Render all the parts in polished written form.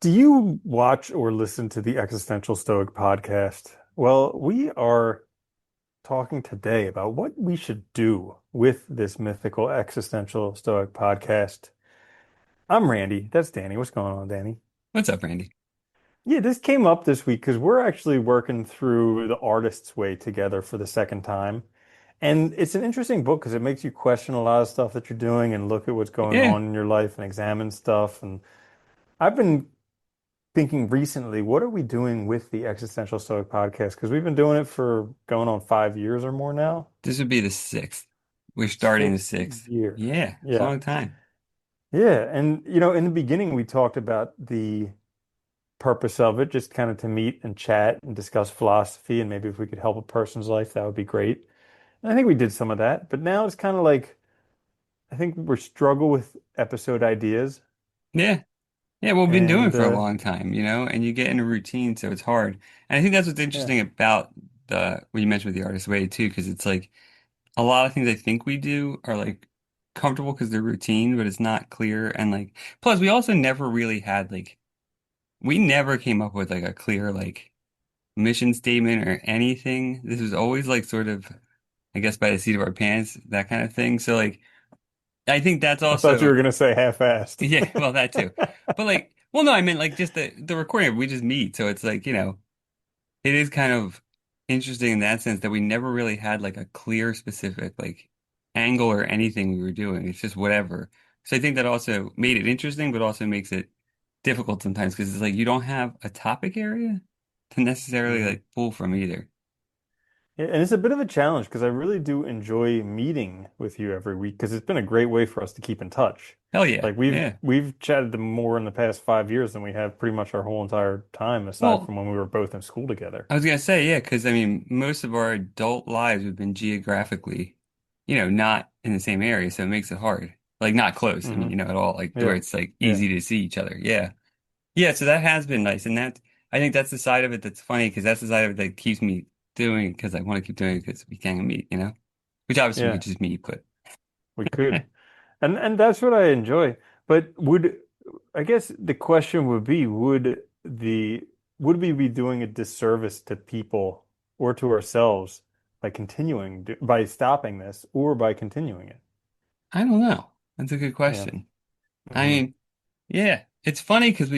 Do you watch or listen to the Existential Stoic podcast? Well, we are talking today about what we should do with this mythical Existential Stoic podcast. I'm Randy. That's Danny. What's going on, Danny? What's up, Randy? Yeah, this came up this week because we're actually working through The Artist's Way together for the second time. And it's an interesting book because it makes you question a lot of stuff that you're doing and look at what's going Yeah, on in your life and examine stuff. And I've been thinking recently, what are we doing with the Existential Stoic podcast? Because we've been doing it for going on 5 years or more now. this would be the sixth. We're starting the Sixth sixth. year. Yeah, it's a Yeah. long time. Yeah. And, in the beginning, we talked about the purpose of it, just kind of to meet and chat and discuss philosophy. And maybe if we could help a person's life, that would be great. And I think we did some of that. But now it's kind of like, I think we're struggle with episode ideas. Yeah, yeah. Well, we've been doing it And, for a long time, and you get in a routine, so it's hard. And I think that's what's yeah. interesting about the what you mentioned with the artist way too, because it's like a lot of things I think we do are like comfortable because they're routine, but it's not clear. And like, plus, we also never really had like we never came up with like a clear like mission statement or anything. This was always like sort of, I guess, by the seat of our pants, that kind of thing. So like. I think that's I thought you also were going to say half-assed. yeah, well that too. But like well no, I meant like just the recording we just meet. So it's like, it is kind of interesting in that sense that we never really had like a clear specific like angle or anything we were doing. It's just whatever. So I think that also made it interesting, but also makes it difficult sometimes because it's like you don't have a topic area to necessarily Mhm. like pull from either. Yeah, and it's a bit of a challenge because I really do enjoy meeting with you every week because it's been a great way for us to keep in touch. Hell yeah. Like we've Yeah. we've chatted more in the past 5 years than we have pretty much our whole entire time, aside Well, from when we were both in school together. I was gonna say, yeah, because I mean, most of our adult lives have been geographically, not in the same area, so it makes it hard. Like not close, I mean, Hmm. at all, like where Yeah. it's like Yeah. easy to see each other. Yeah. Yeah, so that has been nice. And that I think that's the side of it that's funny because that's the side of it that keeps me doing it because I want to keep doing it because we can't meet. Which obviously we Yeah. could just meet, but We could. And that's what I enjoy. But I guess the question would be, would we be doing a disservice to people or to ourselves by by stopping this or by continuing it? I don't know. That's a good Yeah. question. I Hmm. mean, yeah, it's funny because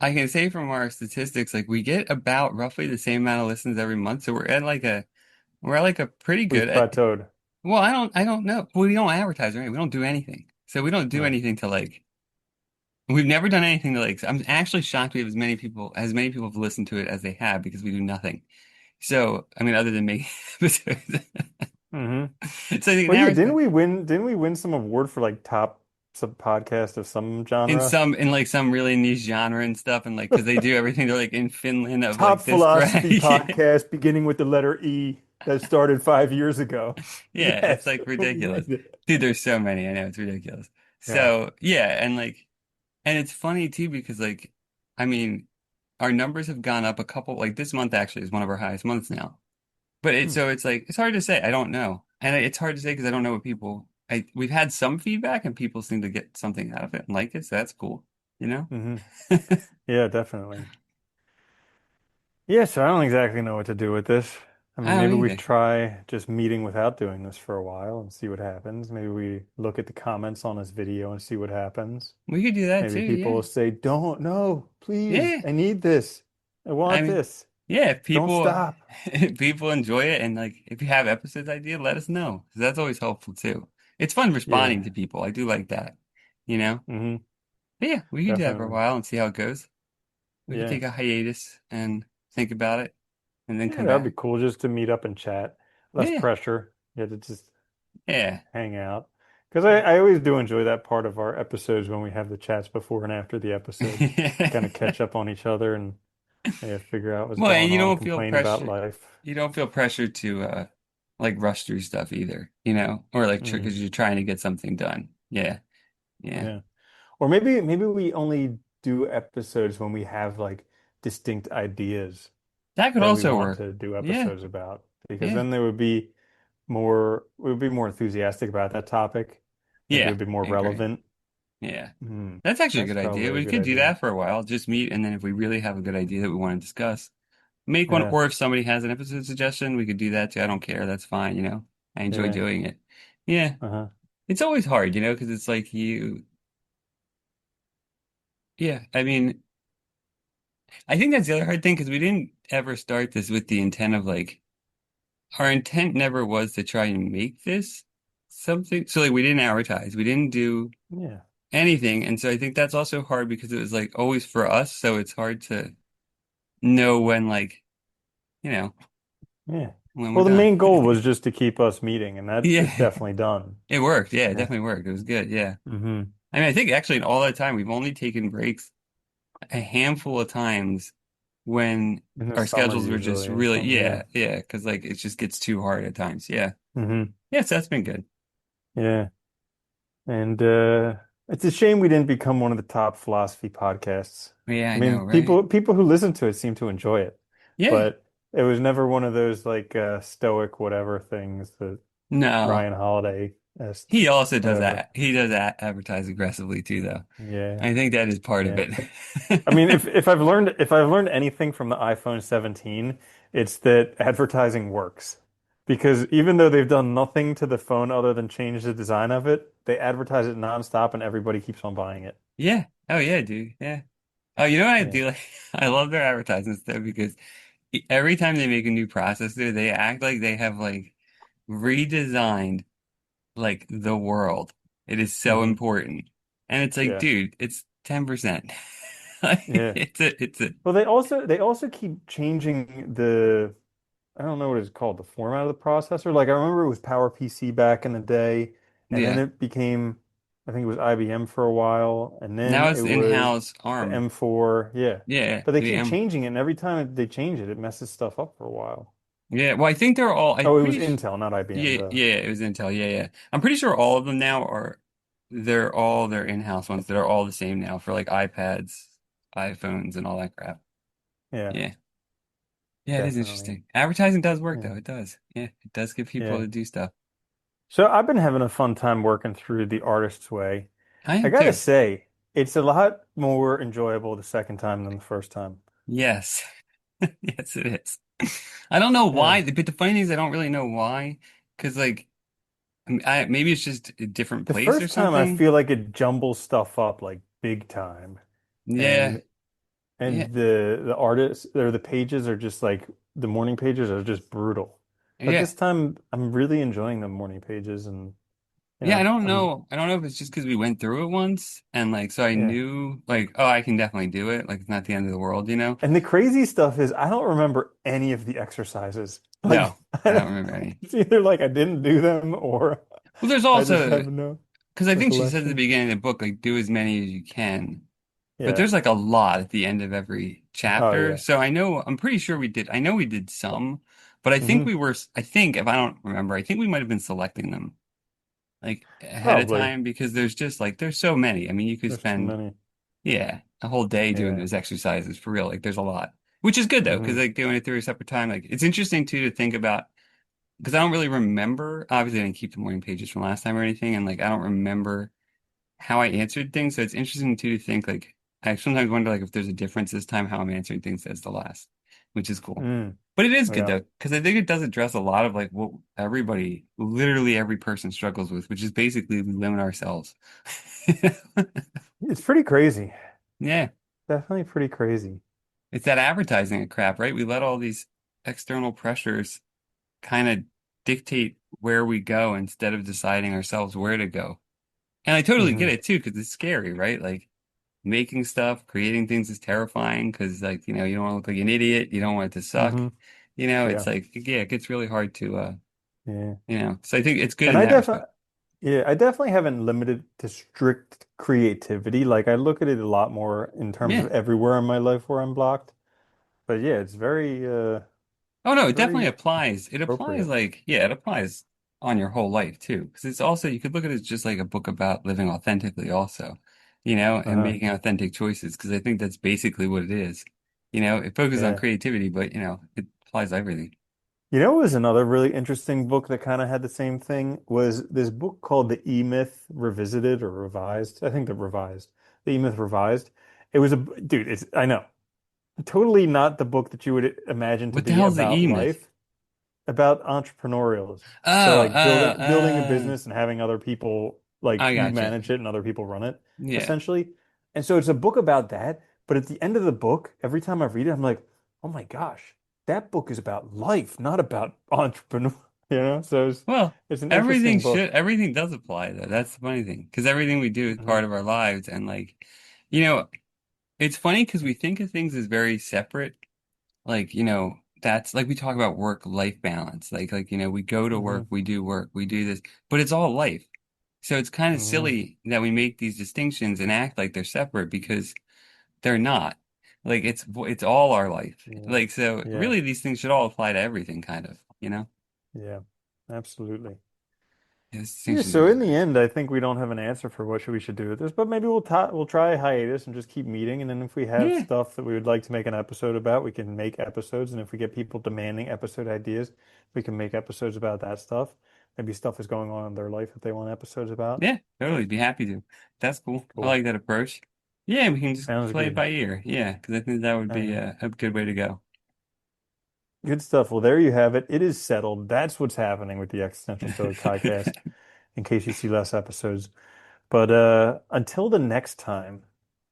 I can say from our statistics, like we get about roughly the same amount of listens every month. So we're at like a pretty We've good plateaued. well, I don't know. Well, we don't advertise, right? We don't do anything. So we don't do No. anything to like we've never done anything to like I'm actually shocked we have as many people have listened to it as they have because we do nothing. So, I mean, other than making episodes. Hmm. So I think an Well, yeah, average didn't we win some award for like top sub podcast of some in genre? some really niche genre and stuff and like because they do everything they're like in Finland of Top like this philosophy drag. podcast beginning with the letter E that started 5 years ago. Yeah, it's Yes, like we ridiculous. win it. Dude, there's so many. I know it's ridiculous. Yeah. So, yeah, and it's funny too because like I mean, our numbers have gone up a couple like this month actually is one of our highest months now. But Hmm. it's like it's hard to say. I don't know. And it's hard to say because I don't know what we've had some feedback and people seem to get something out of it and like it, so that's cool, you know? Hmm. Yeah, definitely. Yeah, so I don't exactly know what to do with this. I I mean, don't maybe we either. try just meeting without doing this for a while and see what happens. Maybe we look at the comments on this video and see what happens. We could do that too, Maybe people yeah. will say, "Don't, no, please, Yeah. I need this. I I want mean, this. yeah, if Don't people stop." if people enjoy it and like if you have episodes idea, let us know. 'Cause that's always helpful too. It's fun responding Yeah. to people. I do like that, you know? Hmm. But yeah, we could do that for a Definitely. while and see how it goes. We could Yeah. take a hiatus and think about it and then Yeah, come that'd be back. cool just to meet up and chat. Less Yeah. pressure. Yeah, to just Yeah. hang out. Because I always do enjoy that part of our episodes when we have the chats before and after the episode. Kind of catch up on each other and yeah, figure out what's Well, and going on, complain about life. you don't feel pressure to like rush through stuff either, or like Hmm. because you're trying to get something done. Yeah. Yeah. Yeah. Or maybe we only do episodes when we have like distinct ideas That could that we also want work. to do Yeah. episodes about because Yeah. then we would be more enthusiastic about that topic. Maybe it Yeah. would be more I agree. relevant. Yeah. Mm, That's actually a that's good idea. probably a We good could do idea. that for a while. Just meet, and then if we really have a good idea that we want to discuss, make one. Yeah. Or if somebody has an episode suggestion, we could do that too. I don't care. That's fine, I enjoy Yeah. doing it. Yeah. Uh-huh. It's always hard, because it's like yeah. I mean, I think that's the other hard thing because we didn't ever start this with the intent of like, our intent never was to try and make this something. So like we didn't advertise, we didn't do Yeah. anything. And so I think that's also hard because it was like always for us. So it's hard to know when like, you know, Yeah. when we're Well, the done. main goal was just to keep us meeting, and that is Yeah, definitely done. it worked. Yeah, it Yeah. definitely worked. It was good. Yeah. Hmm. I mean, I think actually in all that time, we've only taken breaks a handful of times when In the our summer schedules were just usually or really, something. Yeah. yeah, because like it just gets too hard at times. Yeah. Hmm. Yeah, so that's been good. Yeah. And it's a shame we didn't become one of the top philosophy podcasts. Yeah, I I know, mean, right? people who listen to it seem to enjoy it, Yeah. but it was never one of those like stoic whatever things that No. Ryan Holiday est He also does whatever. that. He does that advertise aggressively too, though. Yeah. I think that is part of Yeah. it. I mean, if I've learned anything from the iPhone 17, it's that advertising works. Because even though they've done nothing to the phone other than change the design of it, they advertise it nonstop and everybody keeps on buying it. Yeah. Oh yeah, dude. Yeah. Oh, you know what I Yeah. do like? I love their advertisements though because every time they make a new processor, they act like they have like redesigned like the world. It is so Hmm. important. And it's like, Yeah. dude, it's 10%. Like Yeah. it's a Well, they also keep changing the I don't know what it's called, the format of the processor. Like I remember it was PowerPC back in the day, and then yeah. it became I think it was IBM for a while, and then Now it it's was in-house the ARM. M4. Yeah. Yeah, But they the keep M. changing it, and every time they change it, it messes stuff up for a while. Yeah, well, I think they're all. I'm Oh, it was pretty. Intel, not IBM, Yeah, though. yeah, it was Intel. Yeah, yeah. I'm pretty sure all of them now are. They're all their in-house ones that are all the same now for like iPads, iPhones, and all that crap. Yeah, Yeah, yeah, it is definitely. interesting. Advertising does work Yeah. though. It does. Yeah, it does get people Yeah. to do stuff. So I've been having a fun time working through The Artist's Way. I I am gotta too. say, it's a lot more enjoyable the second time than the first time. Yes, yes, it is. I don't know Yeah. why, but the funny thing is, I don't really know why. Because like, maybe it's just a different The place or first time I something. feel like it jumbles stuff up like big time. Yeah, And yeah, the artists or the pages are just like the morning pages are just brutal. But yeah. this time I'm really enjoying the morning pages and Yeah, I don't I'm know. I don't know if it's just because we went through it once and like so I yeah. knew like oh I can definitely do it. Like it's not the end of the world. And the crazy stuff is I don't remember any of the exercises. Like No, I don't remember any. it's either like I didn't do them or Well, there's I just also have no because I think she says at the recollection. beginning of the book like do as many as you can, but Yeah. there's like a lot at the end of every Oh chapter. yeah. So I'm pretty sure we did. I know we did some, but I think Hmm. we were. I think if I don't remember, I think we might have been selecting them like ahead of Probably. time because there's just like there's so many. I mean, you could There's too spend. many. Yeah, a whole day doing Yeah. those exercises for real. Like there's a lot, which is good though, because Hmm. like doing it through a separate time, like it's interesting too to think about because I don't really remember. Obviously, I didn't keep the morning pages from last time or anything, and like I don't remember how I answered things. So it's interesting too to think like I sometimes wonder like if there's a difference this time how I'm answering things as the last, which is cool. Mm. But it is good Yeah. though, because I think it does address a lot of like what everybody, literally every person struggles with, which is basically we limit ourselves. It's pretty crazy. Yeah. Definitely pretty crazy. It's that advertising crap, right? We let all these external pressures kind of dictate where we go instead of deciding ourselves where to go. And I totally get Hmm. it too, because it's scary, right? Like making stuff, creating things is terrifying because, like, you don't want to look like an idiot. You don't want it to suck. Hmm. It's Yeah. like, yeah, it gets really hard to, Yeah. so I think it's good And in that respect. I definitely haven't limited to strict creativity. Like I look at it a lot more in terms Yeah. of everywhere in my life where I'm blocked. But yeah, it's Oh no, it definitely very applies. It applies appropriate. like, yeah, it applies on your whole life too. Because it's also, you could look at it as just like a book about living authentically also, and Uh-huh. making authentic choices. Because I think that's basically what it is. It focuses on Yeah. creativity, but it applies to everything. You know, it was another really interesting book that kind of had the same thing was this book called The E-Myth Revisited or Revised. I think the revised. The E-Myth Revised. It was a dude, it's I know. Totally not the book that you would imagine to What the be hell's the about E-myth? life, about entrepreneurialism. Oh, So like building a business and having other people like I you gotcha. manage it and other people run it, Yeah. essentially. And so it's a book about that, but at the end of the book, every time I read it, I'm like, oh my gosh, that book is about life, not about entrepreneur, you know? So Well, it's an interesting book. everything does apply though. That's the funny thing. Because everything we do is part Hmm. of our lives. And like, you know, it's funny because we think of things as very separate. Like, that's like we talk about work-life balance. We go to Hmm. work, we do this, but it's all life. So it's kind of Hmm. silly that we make these distinctions and act like they're separate because they're not. Like it's all our life. Yeah. Like so Yeah. really these things should all apply to everything kind of, you know? Yeah. Absolutely. Yeah, Yeah, distinctions so are in the end, I think we don't have an answer for what we should do with this, but maybe we'll try a hiatus and just keep meeting, and then if we have yeah. stuff that we would like to make an episode about, we can make episodes, and if we get people demanding episode ideas, we can make episodes about that stuff. Maybe stuff is going on in their life that they want episodes about. Yeah, totally. Be happy to. That's cool. I Cool. like that approach. Yeah, we can just Sounds play it good. by ear. Yeah, because I think that would All be right. a good way to go. Good stuff. Well, there you have it. It is settled. That's what's happening with the Existential Stoic podcast, in case you see less episodes. But until the next time,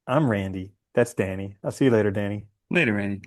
I'm Randy. That's Danny. I'll see you later, Danny. Later, Randy.